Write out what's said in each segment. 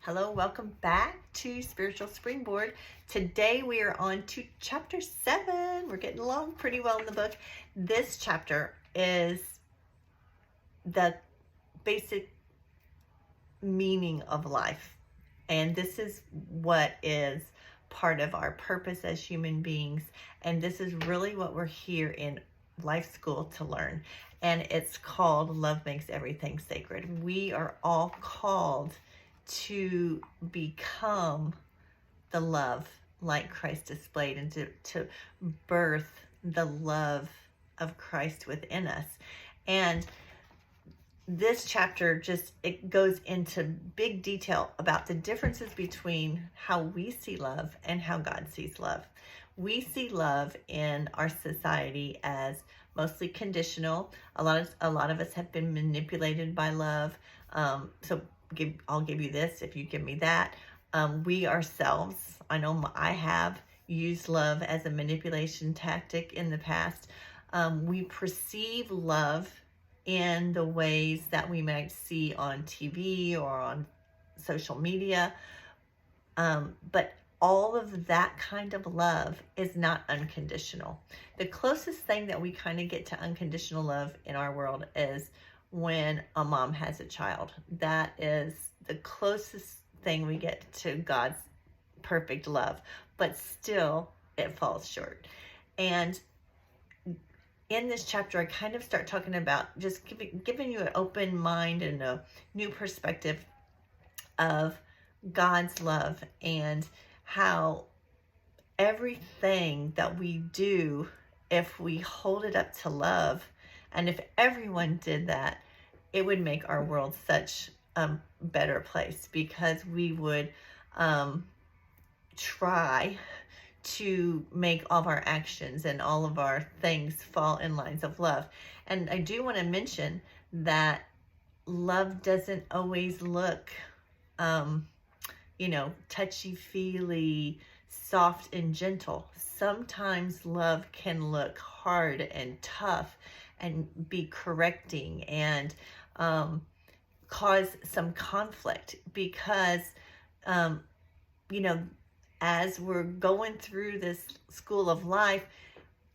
Hello, welcome back to Spiritual Springboard. Today we are on to chapter 7. We're getting along pretty well in the book. This chapter is the basic meaning of life. And this is what is part of our purpose as human beings. And this is really what we're here in life school to learn. And it's called Love Makes Everything Sacred. We are all called to become the love like Christ displayed and to birth the love of Christ within us. And this chapter it goes into big detail about the differences between how we see love and how God sees love. We see love in our society as mostly conditional. A lot of us have been manipulated by love. I'll give you this if you give me that. We ourselves, I know I have used love as a manipulation tactic in the past. We perceive love in the ways that we might see on TV or on social media. But all of that kind of love is not unconditional. The closest thing that we kind of get to unconditional love in our world is when a mom has a child. That is the closest thing we get to God's perfect love, but still it falls short. And in this chapter, I kind of start talking about just giving you an open mind and a new perspective of God's love and how everything that we do, if we hold it up to love, and if everyone did that, it would make our world such a better place, because we would try to make all of our actions and all of our things fall in lines of love. And I do want to mention that love doesn't always look, touchy-feely, soft and gentle. Sometimes love can look hard and tough and be correcting and cause some conflict, because as we're going through this school of life,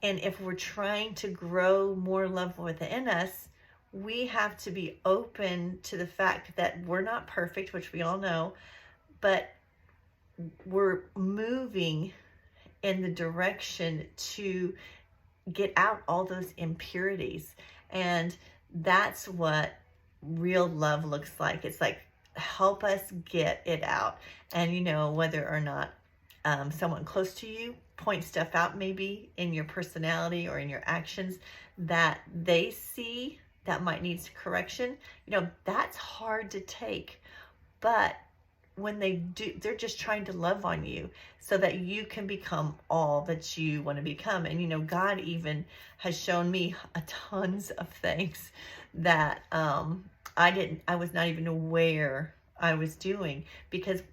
and if we're trying to grow more love within us, we have to be open to the fact that we're not perfect, which we all know, but we're moving in the direction to get out all those impurities. And that's what real love looks like. It's like, help us get it out. And whether or not someone close to you points stuff out, maybe in your personality or in your actions that they see that might need correction, that's hard to take. But when they do, they're just trying to love on you so that you can become all that you want to become. And God even has shown me tons of things that I was not even aware I was doing, because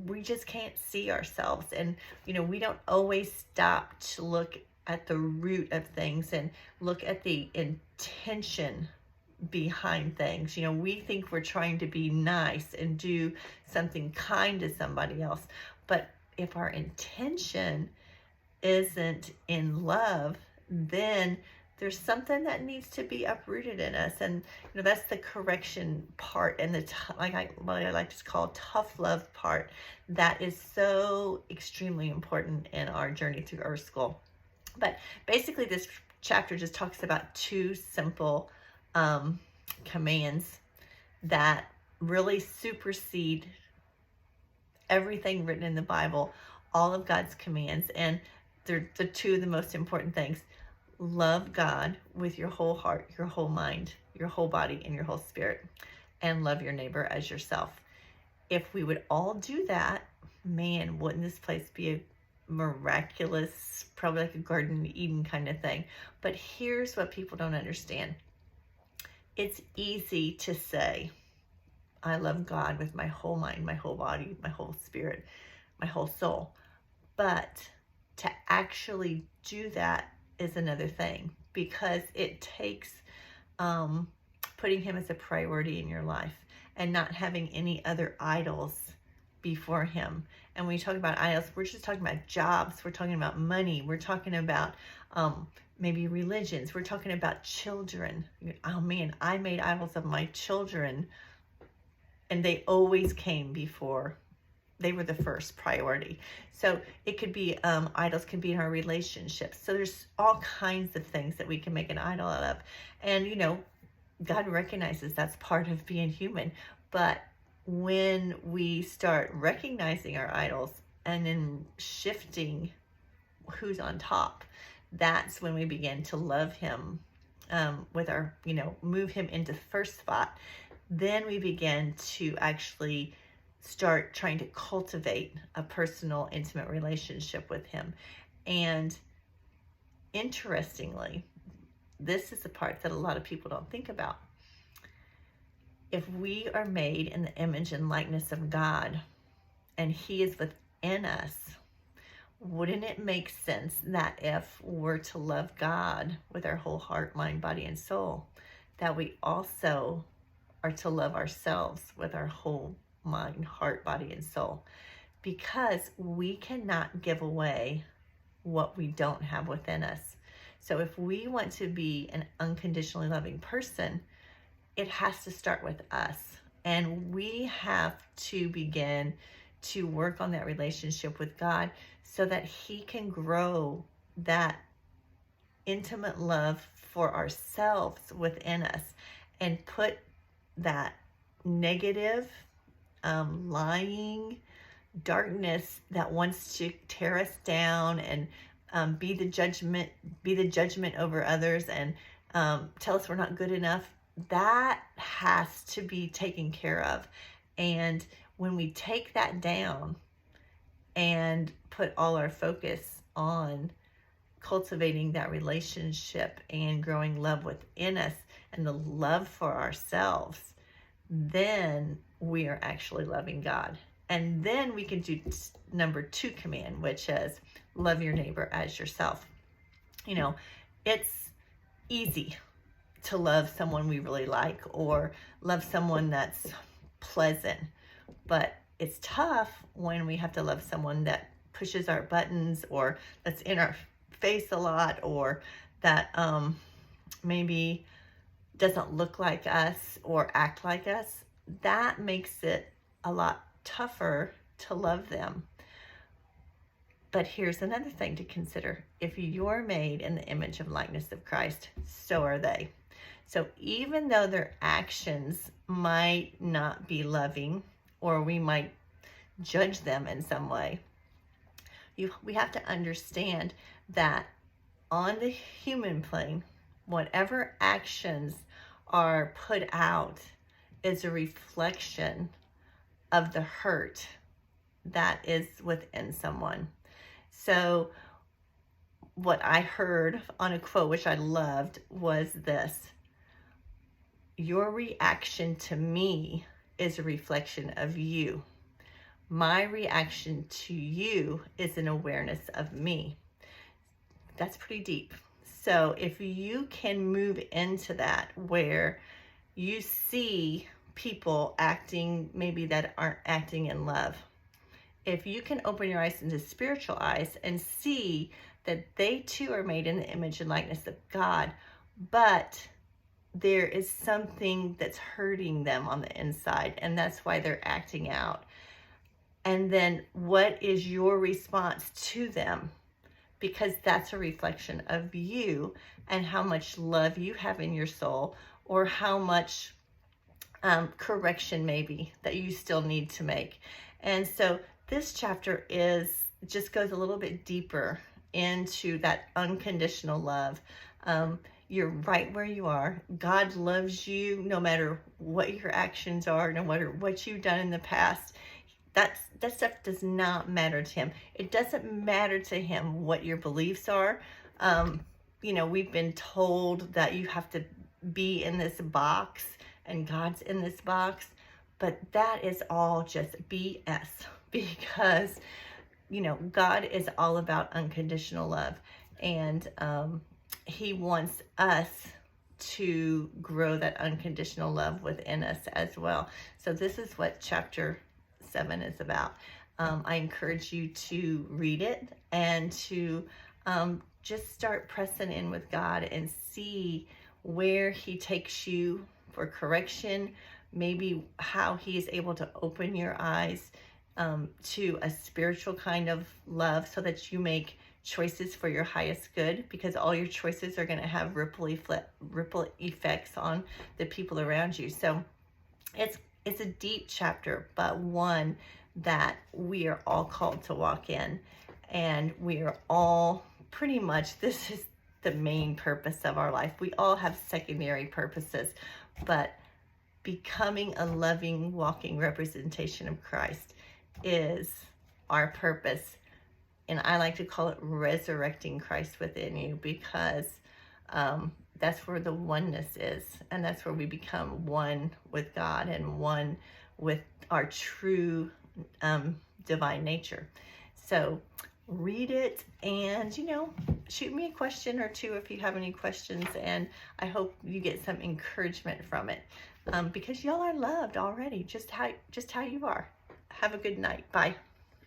we just can't see ourselves, and we don't always stop to look at the root of things and look at the intention behind things. We think we're trying to be nice and do something kind to somebody else, but if our intention isn't in love, then there's something that needs to be uprooted in us. And that's the correction part, and what I like to call tough love part, that is so extremely important in our journey through Earth School. But basically this chapter just talks about two simple commands that really supersede everything written in the Bible, all of God's commands. And they're the two of the most important things. Love God with your whole heart, your whole mind, your whole body, and your whole spirit, and love your neighbor as yourself. If we would all do that, man, wouldn't this place be a miraculous, probably like a Garden of Eden kind of thing. But here's what people don't understand. It's easy to say, I love God with my whole mind, my whole body, my whole spirit, my whole soul. But to actually do that is another thing, because it takes putting him as a priority in your life. and not having any other idols before him. And when we talk about idols, we're just talking about jobs, we're talking about money, we're talking about maybe religions, we're talking about children. Oh man, I made idols of my children, and they always came before. They were the first priority. So it could be, idols can be in our relationships. So there's all kinds of things that we can make an idol out of. And, you know, God recognizes that's part of being human. But when we start recognizing our idols and then shifting who's on top, that's when we begin to love him, with our, you know, move him into first spot. Then we begin to actually start trying to cultivate a personal, intimate relationship with him. And interestingly, this is the part that a lot of people don't think about. If we are made in the image and likeness of God, and he is within us, wouldn't it make sense that if we're to love God with our whole heart, mind, body, and soul, that we also are to love ourselves with our whole mind, heart, body, and soul? Because we cannot give away what we don't have within us. So if we want to be an unconditionally loving person, it has to start with us. And we have to begin to work on that relationship with God so that he can grow that intimate love for ourselves within us and put that negative, lying darkness that wants to tear us down and be the judgment over others and tell us we're not good enough. That has to be taken care of. And when we take that down and put all our focus on cultivating that relationship and growing love within us and the love for ourselves, then we are actually loving God. And then we can do number 2 command, which is love your neighbor as yourself. You know, it's easy to love someone we really like or love someone that's pleasant, but it's tough when we have to love someone that pushes our buttons or that's in our face a lot or that maybe doesn't look like us or act like us. That makes it a lot tougher to love them. But here's another thing to consider. If you're made in the image and likeness of Christ, so are they. So even though their actions might not be loving, or we might judge them in some way, we have to understand that on the human plane, whatever actions are put out is a reflection of the hurt that is within someone. So what I heard on a quote, which I loved, was this: your reaction to me is a reflection of you. My reaction to you is an awareness of me. That's pretty deep. So if you can move into that where you see people acting maybe that aren't acting in love, if you can open your eyes into spiritual eyes and see that they too are made in the image and likeness of God, but there is something that's hurting them on the inside, and that's why they're acting out. And then what is your response to them? Because that's a reflection of you and how much love you have in your soul, or how much correction maybe that you still need to make. And so this chapter just goes a little bit deeper into that unconditional love. You're right where you are. God loves you no matter what your actions are, no matter what you've done in the past. That stuff does not matter to him. It doesn't matter to him what your beliefs are. You know, we've been told that you have to be in this box and God's in this box, but that is all just BS, because, you know, God is all about unconditional love, and he wants us to grow that unconditional love within us as well. So this is what chapter 7 is about. I encourage you to read it and to just start pressing in with God and see where he takes you for correction, maybe how he is able to open your eyes to a spiritual kind of love so that you make choices for your highest good, because all your choices are going to have ripple effects on the people around you. So it's a deep chapter, but one that we are all called to walk in, and we are all pretty much, this is the main purpose of our life. We all have secondary purposes, but becoming a loving, walking representation of Christ is our purpose. And I like to call it resurrecting Christ within you, because that's where the oneness is. And that's where we become one with God and one with our true divine nature. So read it, and shoot me a question or two if you have any questions, and I hope you get some encouragement from it, because y'all are loved already, just how you are. Have a good night. Bye.